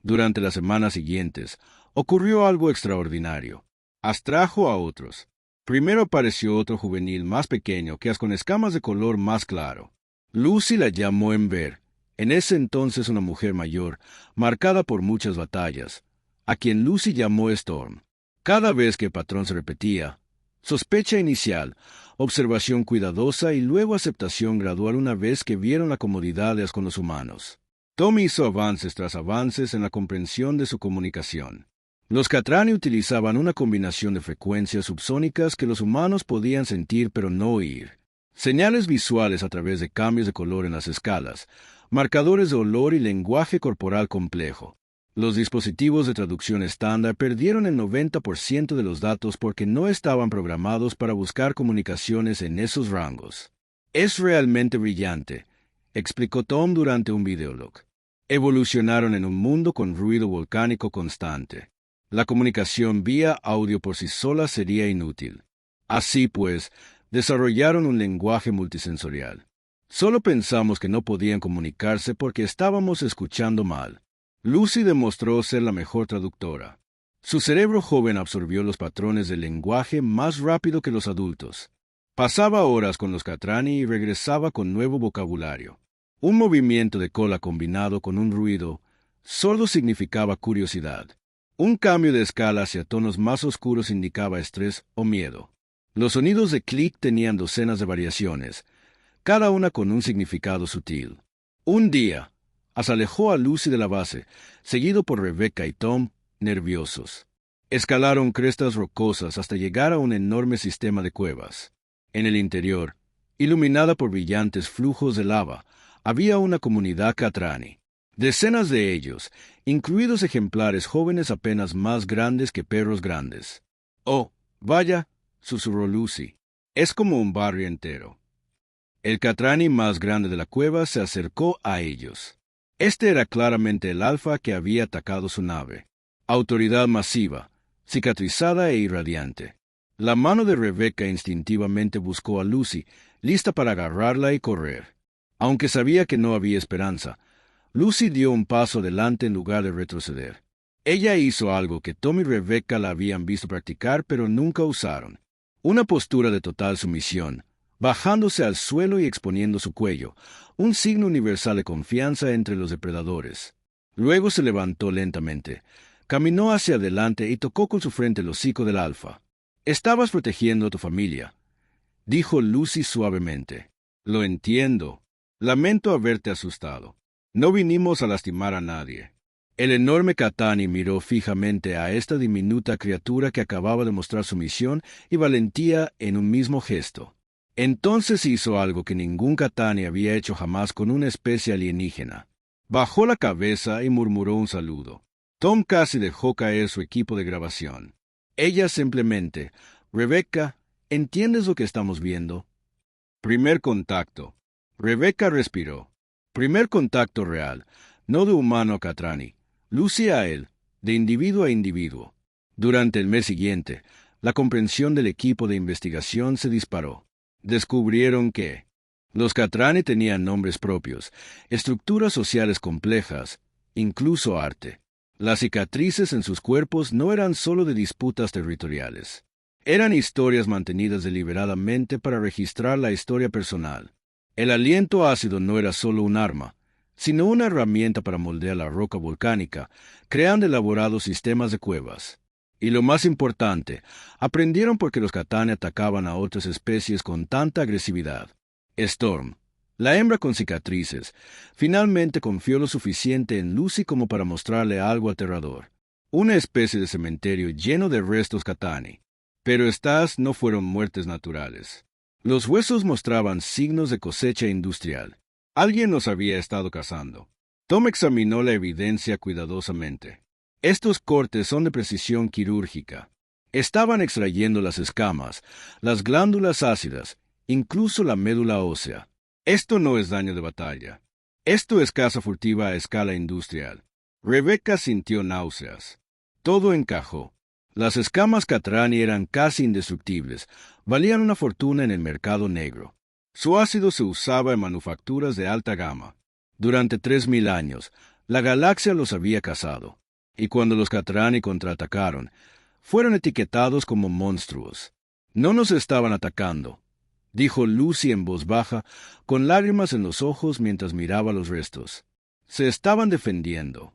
Durante las semanas siguientes, ocurrió algo extraordinario. Atrajo a otros. Primero apareció otro juvenil más pequeño que con escamas de color más claro. Lucy la llamó Ember, en ese entonces una mujer mayor, marcada por muchas batallas, a quien Lucy llamó Storm. Cada vez que el patrón se repetía, sospecha inicial, observación cuidadosa y luego aceptación gradual una vez que vieron la comodidad de con los humanos. Tom hizo avances tras avances en la comprensión de su comunicación. Los Catrani utilizaban una combinación de frecuencias subsónicas que los humanos podían sentir pero no oír. Señales visuales a través de cambios de color en las escalas, marcadores de olor y lenguaje corporal complejo. Los dispositivos de traducción estándar perdieron el 90% de los datos porque no estaban programados para buscar comunicaciones en esos rangos. «Es realmente brillante», explicó Tom durante un videolog. Evolucionaron en un mundo con ruido volcánico constante. La comunicación vía audio por sí sola sería inútil. Así pues, desarrollaron un lenguaje multisensorial. Solo pensamos que no podían comunicarse porque estábamos escuchando mal. Lucy demostró ser la mejor traductora. Su cerebro joven absorbió los patrones del lenguaje más rápido que los adultos. Pasaba horas con los Catrani y regresaba con nuevo vocabulario. Un movimiento de cola combinado con un ruido sordo significaba curiosidad. Un cambio de escala hacia tonos más oscuros indicaba estrés o miedo. Los sonidos de clic tenían docenas de variaciones, cada una con un significado sutil. Un día, alejó a Lucy de la base, seguido por Rebecca y Tom, nerviosos. Escalaron crestas rocosas hasta llegar a un enorme sistema de cuevas. En el interior, iluminada por brillantes flujos de lava, había una comunidad Catrani. Decenas de ellos, incluidos ejemplares jóvenes apenas más grandes que perros grandes. «Oh, vaya», susurró Lucy. «Es como un barrio entero». El Catrani más grande de la cueva se acercó a ellos. Este era claramente el alfa que había atacado su nave. Autoridad masiva, cicatrizada e irradiante. La mano de Rebecca instintivamente buscó a Lucy, lista para agarrarla y correr. Aunque sabía que no había esperanza, Lucy dio un paso adelante en lugar de retroceder. Ella hizo algo que Tom y Rebecca la habían visto practicar pero nunca usaron. Una postura de total sumisión, bajándose al suelo y exponiendo su cuello, un signo universal de confianza entre los depredadores. Luego se levantó lentamente, caminó hacia adelante y tocó con su frente el hocico del alfa. «Estabas protegiendo a tu familia», dijo Lucy suavemente. «Lo entiendo. Lamento haberte asustado. No vinimos a lastimar a nadie». El enorme Catrani miró fijamente a esta diminuta criatura que acababa de mostrar sumisión y valentía en un mismo gesto. Entonces hizo algo que ningún Catrani había hecho jamás con una especie alienígena. Bajó la cabeza y murmuró un saludo. Tom casi dejó caer su equipo de grabación. Ella simplemente: «Rebecca, ¿entiendes lo que estamos viendo?» Primer contacto. Rebecca respiró. Primer contacto real, no de humano a Catrani. Lucy a él, de individuo a individuo. Durante el mes siguiente, la comprensión del equipo de investigación se disparó. Descubrieron que los Catrani tenían nombres propios, estructuras sociales complejas, incluso arte. Las cicatrices en sus cuerpos no eran solo de disputas territoriales. Eran historias mantenidas deliberadamente para registrar la historia personal. El aliento ácido no era solo un arma, sino una herramienta para moldear la roca volcánica, creando elaborados sistemas de cuevas. Y lo más importante, aprendieron por qué los Catrani atacaban a otras especies con tanta agresividad. Storm, la hembra con cicatrices, finalmente confió lo suficiente en Lucy como para mostrarle algo aterrador. una especie de cementerio lleno de restos Cattani. Pero estas no fueron muertes naturales. Los huesos mostraban signos de cosecha industrial. Alguien los había estado cazando. Tom examinó la evidencia cuidadosamente. Estos cortes son de precisión quirúrgica. Estaban extrayendo las escamas, las glándulas ácidas, incluso la médula ósea. Esto no es daño de batalla. Esto es caza furtiva a escala industrial. Rebecca sintió náuseas. Todo encajó. Las escamas Catrani eran casi indestructibles, valían una fortuna en el mercado negro. Su ácido se usaba en manufacturas de alta gama. Durante 3000 años, la galaxia los había cazado, y cuando los Catrani contraatacaron, fueron etiquetados como monstruos. No nos estaban atacando, dijo Lucy en voz baja, con lágrimas en los ojos mientras miraba los restos. Se estaban defendiendo.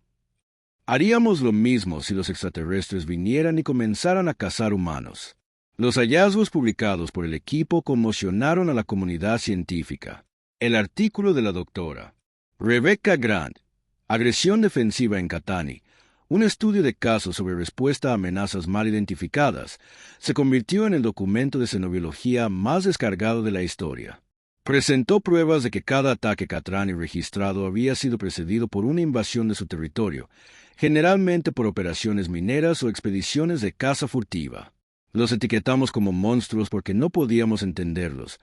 Haríamos lo mismo si los extraterrestres vinieran y comenzaran a cazar humanos. Los hallazgos publicados por el equipo conmocionaron a la comunidad científica. El artículo de la doctora Rebecca Grant, Agresión defensiva en Cattani, un estudio de casos sobre respuesta a amenazas mal identificadas, se convirtió en el documento de xenobiología más descargado de la historia. Presentó pruebas de que cada ataque Catrani registrado había sido precedido por una invasión de su territorio, generalmente por operaciones mineras o expediciones de caza furtiva. Los etiquetamos como monstruos porque no podíamos entenderlos,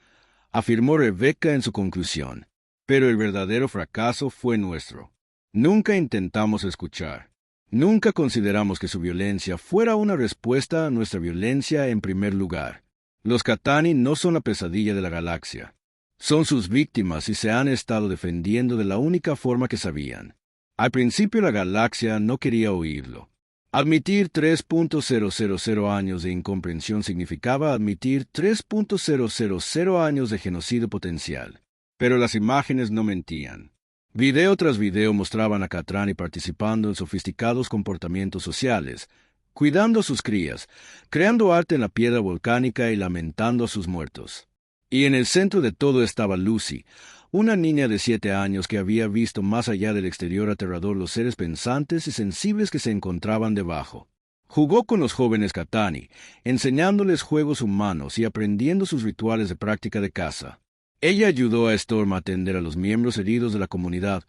afirmó Rebecca en su conclusión. Pero el verdadero fracaso fue nuestro. Nunca intentamos escuchar. Nunca consideramos que su violencia fuera una respuesta a nuestra violencia en primer lugar. Los Cattani no son la pesadilla de la galaxia. Son sus víctimas y se han estado defendiendo de la única forma que sabían. Al principio la galaxia no quería oírlo. Admitir 3.000 años de incomprensión significaba admitir 3.000 años de genocidio potencial. Pero las imágenes no mentían. Video tras video mostraban a Catrani participando en sofisticados comportamientos sociales, cuidando a sus crías, creando arte en la piedra volcánica y lamentando a sus muertos. Y en el centro de todo estaba Lucy, una niña de 7 años que había visto más allá del exterior aterrador los seres pensantes y sensibles que se encontraban debajo. Jugó con los jóvenes Cattani, enseñándoles juegos humanos y aprendiendo sus rituales de práctica de caza. Ella ayudó a Storm a atender a los miembros heridos de la comunidad,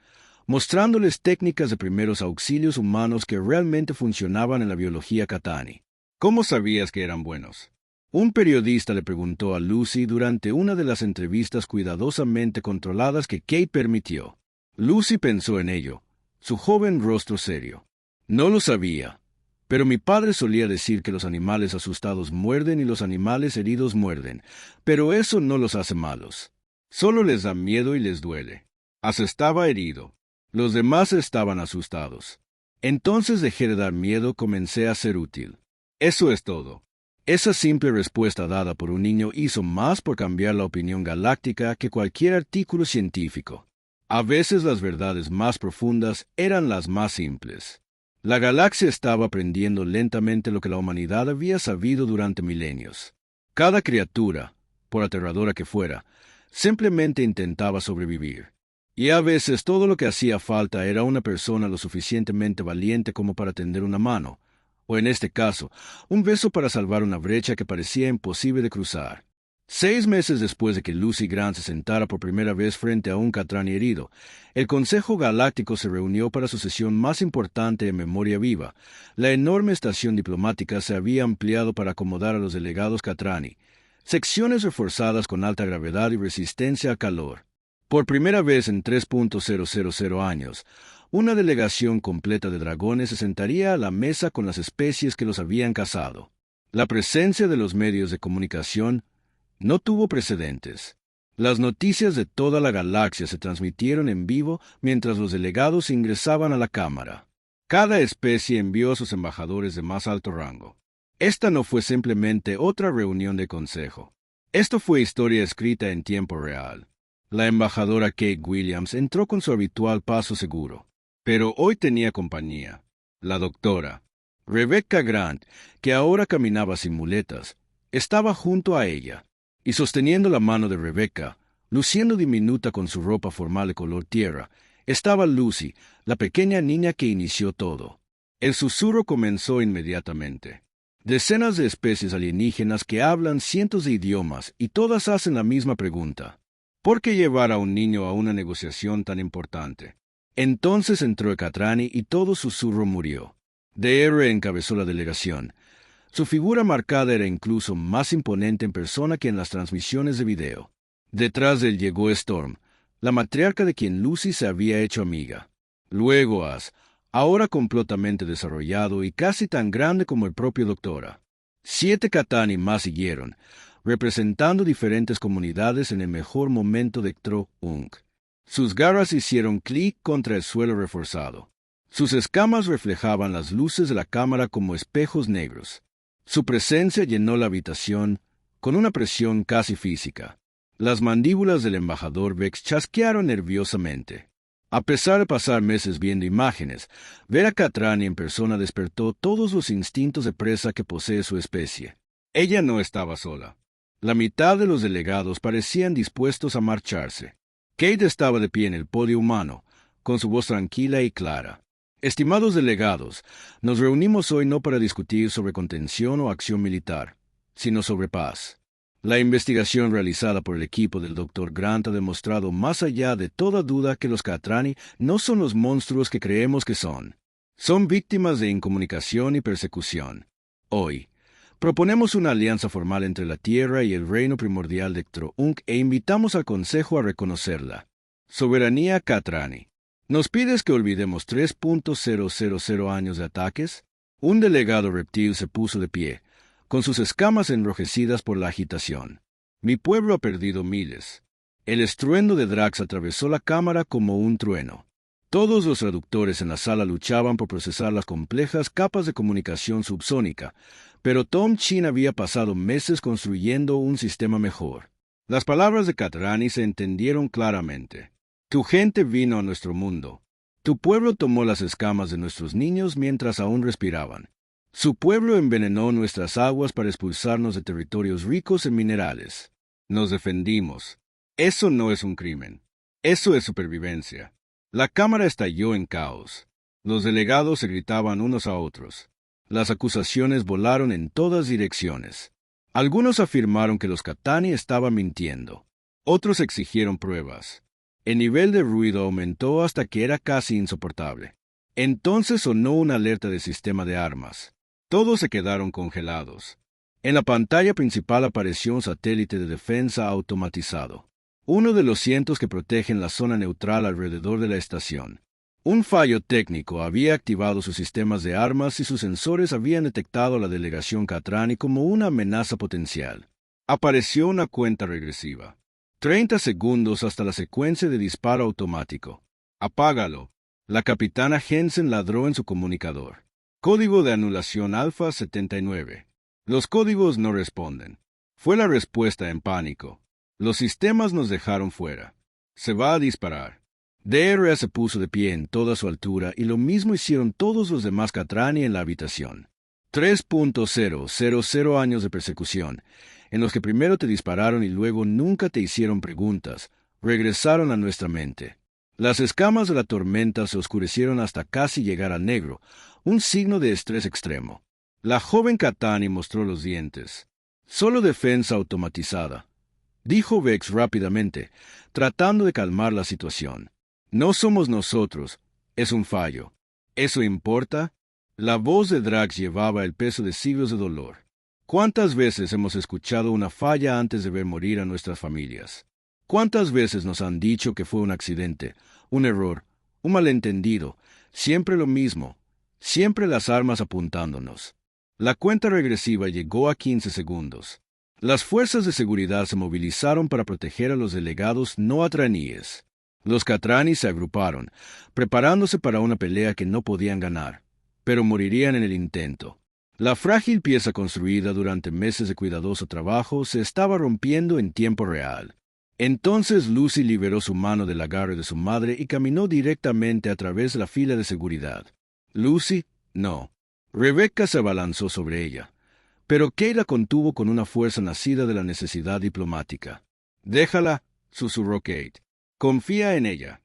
mostrándoles técnicas de primeros auxilios humanos que realmente funcionaban en la biología Cattani. ¿Cómo sabías que eran buenos? Un periodista le preguntó a Lucy durante una de las entrevistas cuidadosamente controladas que Kate permitió. Lucy pensó en ello, su joven rostro serio. No lo sabía, pero mi padre solía decir que los animales asustados muerden y los animales heridos muerden, pero eso no los hace malos. Solo les da miedo y les duele. As estaba herido. Los demás estaban asustados. Entonces dejé de dar miedo, comencé a ser útil. Eso es todo. Esa simple respuesta dada por un niño hizo más por cambiar la opinión galáctica que cualquier artículo científico. A veces las verdades más profundas eran las más simples. La galaxia estaba aprendiendo lentamente lo que la humanidad había sabido durante milenios. Cada criatura, por aterradora que fuera, simplemente intentaba sobrevivir. Y a veces todo lo que hacía falta era una persona lo suficientemente valiente como para tender una mano, o en este caso, un beso para salvar una brecha que parecía imposible de cruzar. 6 meses después de que Lucy Grant se sentara por primera vez frente a un Catrani herido, el Consejo Galáctico se reunió para su sesión más importante en memoria viva. La enorme estación diplomática se había ampliado para acomodar a los delegados Catrani, secciones reforzadas con alta gravedad y resistencia al calor. Por primera vez en 3.000 años, una delegación completa de dragones se sentaría a la mesa con las especies que los habían cazado. La presencia de los medios de comunicación no tuvo precedentes. Las noticias de toda la galaxia se transmitieron en vivo mientras los delegados ingresaban a la Cámara. Cada especie envió a sus embajadores de más alto rango. Esta no fue simplemente otra reunión de consejo. Esto fue historia escrita en tiempo real. La embajadora Kate Williams entró con su habitual paso seguro. Pero hoy tenía compañía. La doctora Rebecca Grant, que ahora caminaba sin muletas, estaba junto a ella, y sosteniendo la mano de Rebecca, luciendo diminuta con su ropa formal de color tierra, estaba Lucy, la pequeña niña que inició todo. El susurro comenzó inmediatamente. Decenas de especies alienígenas que hablan cientos de idiomas y todas hacen la misma pregunta. ¿Por qué llevar a un niño a una negociación tan importante? Entonces entró Catrani y todo susurro murió. DR encabezó la delegación. Su figura marcada era incluso más imponente en persona que en las transmisiones de video. Detrás de él llegó Storm, la matriarca de quien Lucy se había hecho amiga. Luego As, ahora completamente desarrollado y casi tan grande como el propio Doctora. 7 Cattani más siguieron, representando diferentes comunidades en el mejor momento de Tro-Unk. Sus garras hicieron clic contra el suelo reforzado. Sus escamas reflejaban las luces de la cámara como espejos negros. Su presencia llenó la habitación con una presión casi física. Las mandíbulas del embajador Vex chasquearon nerviosamente. A pesar de pasar meses viendo imágenes, ver a Catrani en persona despertó todos los instintos de presa que posee su especie. Ella no estaba sola. La mitad de los delegados parecían dispuestos a marcharse. Kate estaba de pie en el podio humano, con su voz tranquila y clara. Estimados delegados, nos reunimos hoy no para discutir sobre contención o acción militar, sino sobre paz. La investigación realizada por el equipo del Dr. Grant ha demostrado más allá de toda duda que los Catrani no son los monstruos que creemos que son. Son víctimas de incomunicación y persecución. Hoy, proponemos una alianza formal entre la Tierra y el reino primordial de Tro-Unk e invitamos al Consejo a reconocerla. Soberanía Catrani. ¿Nos pides que olvidemos 3.000 años de ataques? Un delegado reptil se puso de pie, con sus escamas enrojecidas por la agitación. Mi pueblo ha perdido miles. El estruendo de Drax atravesó la cámara como un trueno. Todos los traductores en la sala luchaban por procesar las complejas capas de comunicación subsónica, pero Tom Chin había pasado meses construyendo un sistema mejor. Las palabras de Catrani se entendieron claramente. Tu gente vino a nuestro mundo. Tu pueblo tomó las escamas de nuestros niños mientras aún respiraban. Su pueblo envenenó nuestras aguas para expulsarnos de territorios ricos en minerales. Nos defendimos. Eso no es un crimen. Eso es supervivencia. La cámara estalló en caos. Los delegados se gritaban unos a otros. Las acusaciones volaron en todas direcciones. Algunos afirmaron que los Cattani estaban mintiendo. Otros exigieron pruebas. El nivel de ruido aumentó hasta que era casi insoportable. Entonces sonó una alerta del sistema de armas. Todos se quedaron congelados. En la pantalla principal apareció un satélite de defensa automatizado. Uno de los cientos que protegen la zona neutral alrededor de la estación. Un fallo técnico había activado sus sistemas de armas y sus sensores habían detectado a la delegación Catrani como una amenaza potencial. Apareció una cuenta regresiva. 30 segundos hasta la secuencia de disparo automático. Apágalo. La capitana Jensen ladró en su comunicador. Código de anulación Alfa 79. Los códigos no responden. Fue la respuesta en pánico. Los sistemas nos dejaron fuera. Se va a disparar. DR se puso de pie en toda su altura y lo mismo hicieron todos los demás Catrani en la habitación. 3.000 años de persecución, en los que primero te dispararon y luego nunca te hicieron preguntas, regresaron a nuestra mente. Las escamas de la tormenta se oscurecieron hasta casi llegar a negro, un signo de estrés extremo. La joven Cattani mostró los dientes. Solo defensa automatizada, dijo Vex rápidamente, tratando de calmar la situación. No somos nosotros, es un fallo. ¿Eso importa? La voz de Drax llevaba el peso de siglos de dolor. ¿Cuántas veces hemos escuchado una falla antes de ver morir a nuestras familias? ¿Cuántas veces nos han dicho que fue un accidente, un error, un malentendido? Siempre lo mismo, siempre las armas apuntándonos. La cuenta regresiva llegó a 15 segundos. Las fuerzas de seguridad se movilizaron para proteger a los delegados no atraníes. Los Catrani se agruparon, preparándose para una pelea que no podían ganar, pero morirían en el intento. La frágil pieza construida durante meses de cuidadoso trabajo se estaba rompiendo en tiempo real. Entonces Lucy liberó su mano del agarre de su madre y caminó directamente a través de la fila de seguridad. Lucy, no. Rebecca se abalanzó sobre ella, pero Kate la contuvo con una fuerza nacida de la necesidad diplomática. Déjala, susurró Kate. Confía en ella.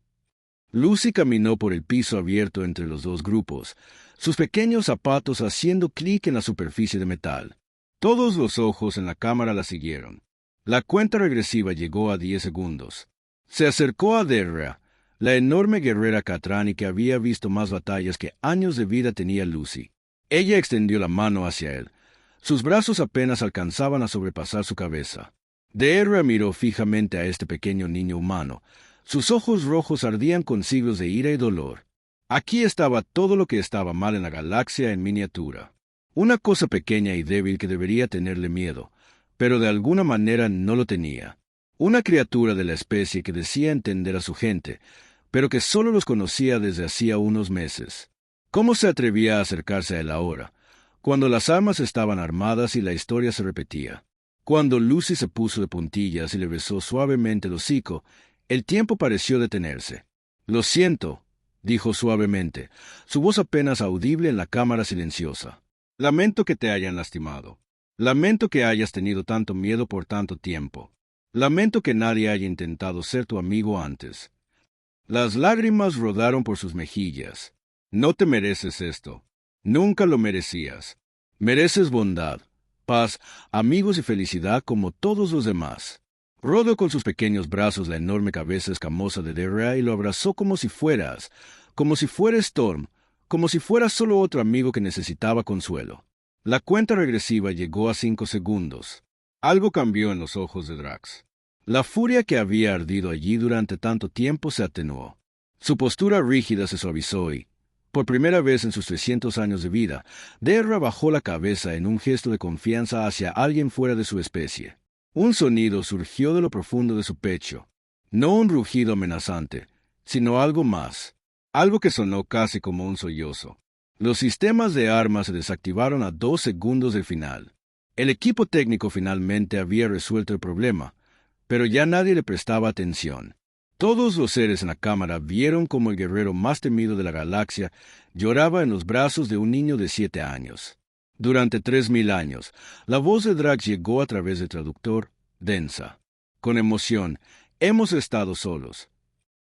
Lucy caminó por el piso abierto entre los dos grupos, sus pequeños zapatos haciendo clic en la superficie de metal. Todos los ojos en la cámara la siguieron. La cuenta regresiva llegó a 10 segundos. Se acercó a Derra, la enorme guerrera Catrani que había visto más batallas que años de vida tenía Lucy. Ella extendió la mano hacia él. Sus brazos apenas alcanzaban a sobrepasar su cabeza. Derra miró fijamente a este pequeño niño humano. Sus ojos rojos ardían con siglos de ira y dolor. Aquí estaba todo lo que estaba mal en la galaxia en miniatura. Una cosa pequeña y débil que debería tenerle miedo, pero de alguna manera no lo tenía. Una criatura de la especie que decía entender a su gente, pero que solo los conocía desde hacía unos meses. ¿Cómo se atrevía a acercarse a él ahora, cuando las armas estaban armadas y la historia se repetía? Cuando Lucy se puso de puntillas y le besó suavemente el hocico, el tiempo pareció detenerse. «Lo siento», dijo suavemente, su voz apenas audible en la cámara silenciosa. «Lamento que te hayan lastimado. Lamento que hayas tenido tanto miedo por tanto tiempo. Lamento que nadie haya intentado ser tu amigo antes». Las lágrimas rodaron por sus mejillas. «No te mereces esto. Nunca lo merecías. Mereces bondad, paz, amigos y felicidad como todos los demás». Rodeó con sus pequeños brazos la enorme cabeza escamosa de Derra y lo abrazó como si fuera Storm, como si fuera solo otro amigo que necesitaba consuelo. La cuenta regresiva llegó a 5 segundos. Algo cambió en los ojos de Drax. La furia que había ardido allí durante tanto tiempo se atenuó. Su postura rígida se suavizó y, por primera vez en sus 300 años de vida, Derra bajó la cabeza en un gesto de confianza hacia alguien fuera de su especie. Un sonido surgió de lo profundo de su pecho. No un rugido amenazante, sino algo más. Algo que sonó casi como un sollozo. Los sistemas de armas se desactivaron a 2 segundos del final. El equipo técnico finalmente había resuelto el problema, pero ya nadie le prestaba atención. Todos los seres en la cámara vieron como el guerrero más temido de la galaxia lloraba en los brazos de un niño de 7 años. Durante 3000 años, la voz de Drax llegó a través del traductor, densa. Con emoción, hemos estado solos.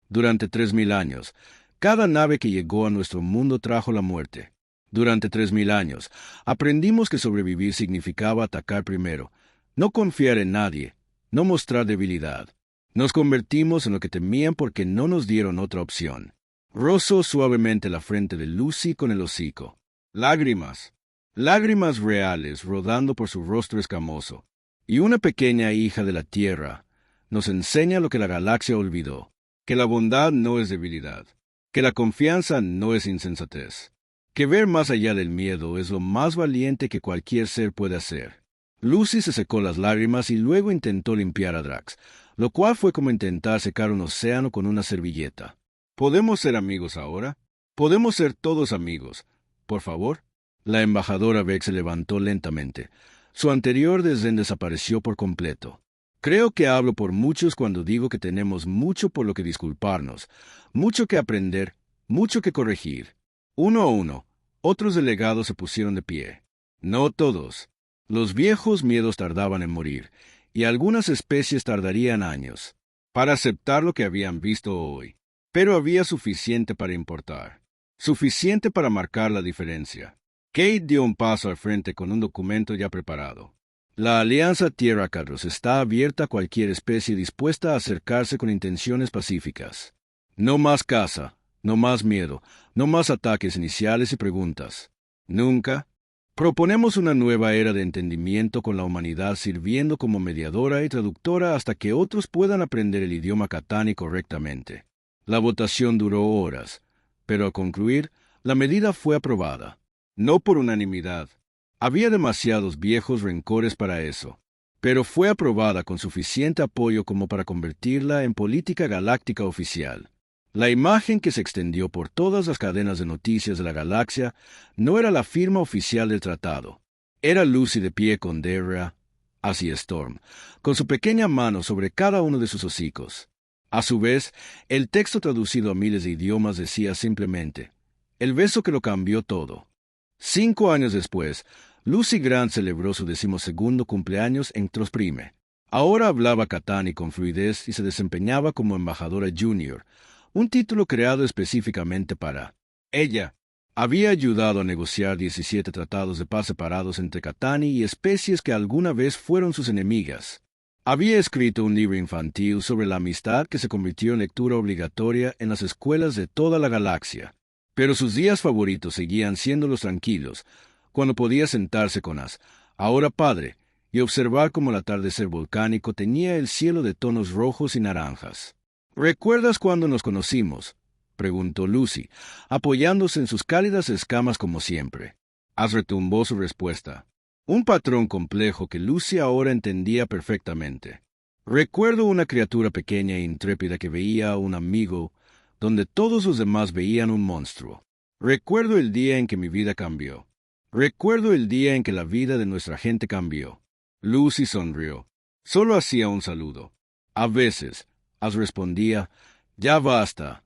Durante 3000 años, cada nave que llegó a nuestro mundo trajo la muerte. Durante 3000 años, aprendimos que sobrevivir significaba atacar primero, no confiar en nadie, no mostrar debilidad. Nos convertimos en lo que temían porque no nos dieron otra opción. Rozó suavemente la frente de Lucy con el hocico. Lágrimas. Lágrimas reales rodando por su rostro escamoso. Y una pequeña hija de la Tierra nos enseña lo que la galaxia olvidó, que la bondad no es debilidad, que la confianza no es insensatez, que ver más allá del miedo es lo más valiente que cualquier ser puede hacer. Lucy se secó las lágrimas y luego intentó limpiar a Drax, lo cual fue como intentar secar un océano con una servilleta. ¿Podemos ser amigos ahora? ¿Podemos ser todos amigos? Por favor. La embajadora Vex se levantó lentamente. Su anterior desdén desapareció por completo. Creo que hablo por muchos cuando digo que tenemos mucho por lo que disculparnos, mucho que aprender, mucho que corregir. Uno a uno, otros delegados se pusieron de pie. No todos. Los viejos miedos tardaban en morir, y algunas especies tardarían años para aceptar lo que habían visto hoy. Pero había suficiente para importar, suficiente para marcar la diferencia. Kate dio un paso al frente con un documento ya preparado. La Alianza Tierra-Cadros está abierta a cualquier especie dispuesta a acercarse con intenciones pacíficas. No más caza, no más miedo, no más ataques iniciales y preguntas. Nunca. Proponemos una nueva era de entendimiento con la humanidad sirviendo como mediadora y traductora hasta que otros puedan aprender el idioma Catani correctamente. La votación duró horas, pero al concluir, la medida fue aprobada. No por unanimidad. Había demasiados viejos rencores para eso, pero fue aprobada con suficiente apoyo como para convertirla en política galáctica oficial. La imagen que se extendió por todas las cadenas de noticias de la galaxia no era la firma oficial del tratado. Era Lucy de pie con Derra, hacia Storm, con su pequeña mano sobre cada uno de sus hocicos. A su vez, el texto traducido a miles de idiomas decía simplemente, «El beso que lo cambió todo». 5 años después, Lucy Grant celebró su 12º cumpleaños en Trosprime. Ahora hablaba Catani con fluidez y se desempeñaba como embajadora junior, un título creado específicamente para ella. Había ayudado a negociar 17 tratados de paz separados entre Catani y especies que alguna vez fueron sus enemigas. Había escrito un libro infantil sobre la amistad que se convirtió en lectura obligatoria en las escuelas de toda la galaxia. Pero sus días favoritos seguían siendo los tranquilos, cuando podía sentarse con As, ahora padre, y observar cómo el atardecer volcánico teñía el cielo de tonos rojos y naranjas. ¿Recuerdas cuando nos conocimos?, preguntó Lucy, apoyándose en sus cálidas escamas como siempre. As retumbó su respuesta. Un patrón complejo que Lucy ahora entendía perfectamente. Recuerdo una criatura pequeña e intrépida que veía a un amigo donde todos los demás veían un monstruo. Recuerdo el día en que mi vida cambió. Recuerdo el día en que la vida de nuestra gente cambió. Lucy sonrió. Solo hacía un saludo. A veces, As respondía, «Ya basta».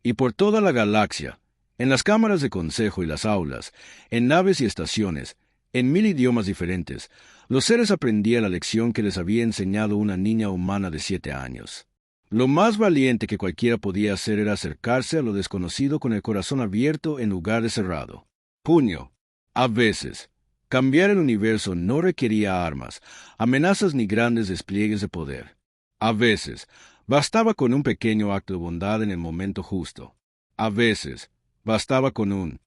Y por toda la galaxia, en las cámaras de consejo y las aulas, en naves y estaciones, en 1000 idiomas diferentes, los seres aprendían la lección que les había enseñado una niña humana de 7 años. Lo más valiente que cualquiera podía hacer era acercarse a lo desconocido con el corazón abierto en lugar de cerrado. Puño. A veces, cambiar el universo no requería armas, amenazas ni grandes despliegues de poder. A veces, bastaba con un pequeño acto de bondad en el momento justo. A veces, bastaba con un